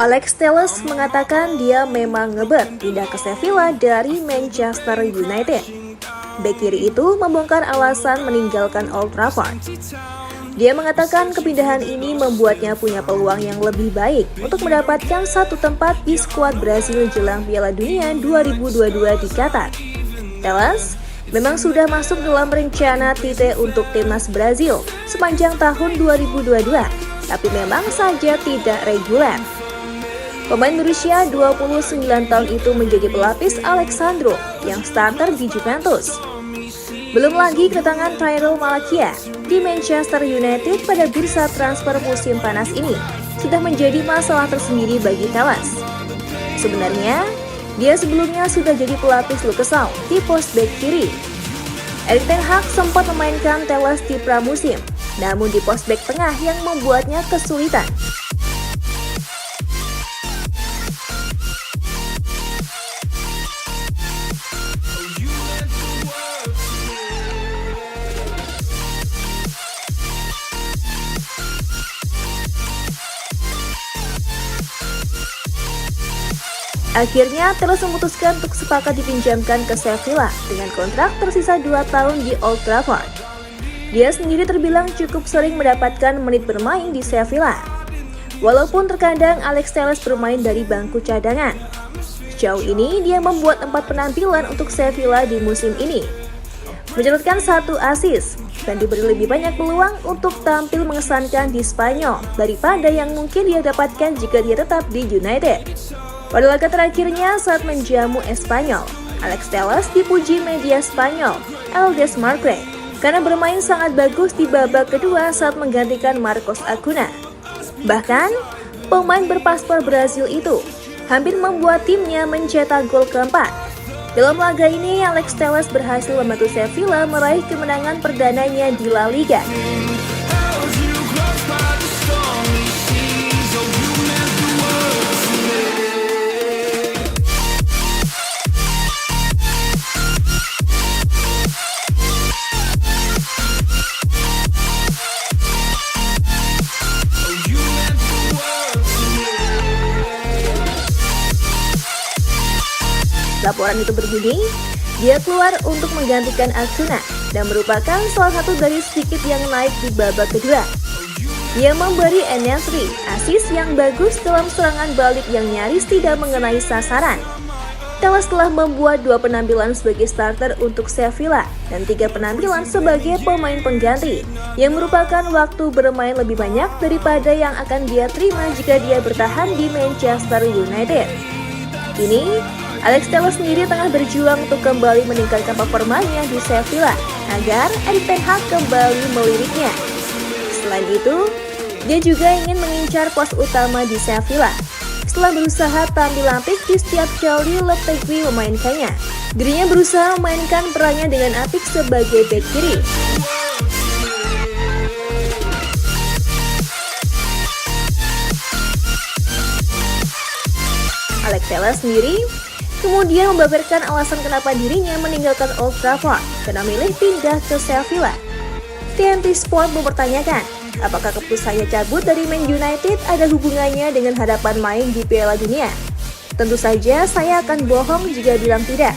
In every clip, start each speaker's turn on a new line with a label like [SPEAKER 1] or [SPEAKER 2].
[SPEAKER 1] Alex Telles mengatakan dia memang ngebet pindah ke Sevilla dari Manchester United. Bek kiri itu membongkar alasan meninggalkan Old Trafford. Dia mengatakan kepindahan ini membuatnya punya peluang yang lebih baik untuk mendapatkan satu tempat di skuad Brasil jelang Piala Dunia 2022 di Qatar. Telles memang sudah masuk dalam rencana Tite untuk timnas Brazil sepanjang tahun 2022, tapi memang saja tidak reguler. Pemain berusia 29 tahun itu menjadi pelapis Alexandro yang starter di Juventus. Belum lagi kedatangan Tyrell Malacia di Manchester United pada bursa transfer musim panas ini sudah menjadi masalah tersendiri bagi Telles. Sebenarnya, dia sebelumnya sudah jadi pelapis Lukesaw di pos bek kiri. Erik ten Hag sempat memainkan Telles di pramusim, namun di pos bek tengah yang membuatnya kesulitan. Akhirnya, Telles memutuskan untuk sepakat dipinjamkan ke Sevilla dengan kontrak tersisa 2 tahun di Old Trafford. Dia sendiri terbilang cukup sering mendapatkan menit bermain di Sevilla, walaupun terkadang Alex Telles bermain dari bangku cadangan. Sejauh ini, dia membuat 4 penampilan untuk Sevilla di musim ini, mencatatkan 1 assist, dan diberi lebih banyak peluang untuk tampil mengesankan di Spanyol daripada yang mungkin dia dapatkan jika dia tetap di United. Pada laga terakhirnya saat menjamu Espanyol, Alex Telles dipuji media Spanyol, El Desmarque, karena bermain sangat bagus di babak kedua saat menggantikan Marcos Acuna. Bahkan, pemain berpaspor Brazil itu hampir membuat timnya mencetak gol keempat. Dalam laga ini, Alex Telles berhasil membantu Sevilla meraih kemenangan perdananya di La Liga. Laporan itu berbunyi, dia keluar untuk menggantikan Acuna dan merupakan salah satu dari sedikit yang naik di babak kedua. Dia memberi En-Nesyri assist yang bagus dalam serangan balik yang nyaris tidak mengenai sasaran. Telles telah membuat 2 penampilan sebagai starter untuk Sevilla dan 3 penampilan sebagai pemain pengganti, yang merupakan waktu bermain lebih banyak daripada yang akan dia terima jika dia bertahan di Manchester United. Kini, Alex Telles sendiri tengah berjuang untuk kembali meningkatkan performanya di Sevilla agar Erik ten Hag kembali meliriknya. Selain itu, dia juga ingin mengincar pos utama di Sevilla. Setelah berusaha tampil apik di setiap kali Lopetegui memainkannya, dirinya berusaha memainkan perannya dengan apik sebagai bek kiri. Alex Telles sendiri kemudian membeberkan alasan kenapa dirinya meninggalkan Old Trafford dan memilih pindah ke Sevilla. TNT Sport mempertanyakan, apakah keputusannya cabut dari Man United ada hubungannya dengan harapan main di Piala Dunia? Tentu saja saya akan bohong jika bilang tidak.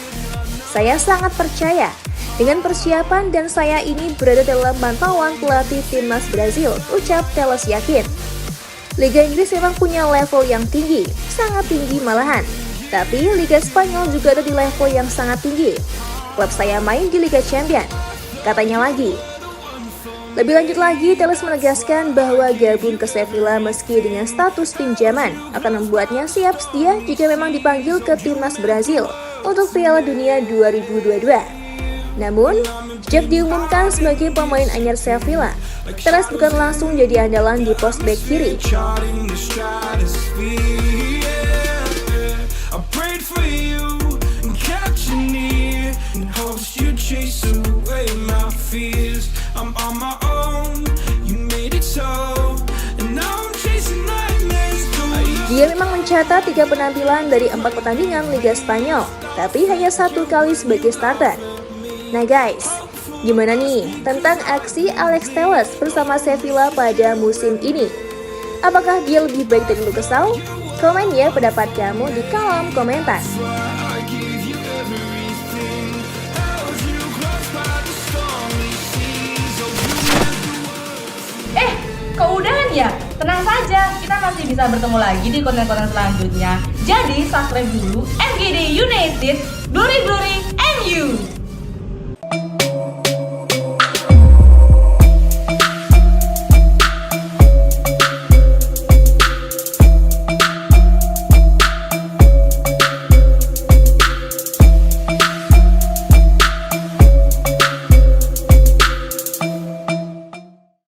[SPEAKER 1] Saya sangat percaya dengan persiapan dan saya ini berada dalam pantauan pelatih timnas Brazil, ucap Telles yakin. Liga Inggris memang punya level yang tinggi, sangat tinggi malahan. Tapi Liga Spanyol juga ada di level yang sangat tinggi. Klub saya main di Liga Champions, katanya lagi. Lebih lanjut lagi, Telles menegaskan bahwa gabung ke Sevilla meski dengan status pinjaman akan membuatnya siap sedia jika memang dipanggil ke timnas Brazil untuk Piala Dunia 2022. Namun, sejak diumumkan sebagai pemain anyar Sevilla, Telles bukan langsung jadi andalan di pos bek kiri. Dia memang mencatat 3 penampilan dari 4 pertandingan Liga Spanyol, tapi hanya 1 kali sebagai starter. Nah guys, gimana nih tentang aksi Alex Telles bersama Sevilla pada musim ini? Apakah dia lebih baik dari Lukesaw? Komen ya pendapat kamu di kolom komentar.
[SPEAKER 2] Keudahan ya? Tenang saja, kita masih bisa bertemu lagi di konten-konten selanjutnya. Jadi subscribe dulu MGD United, Glory Glory MU.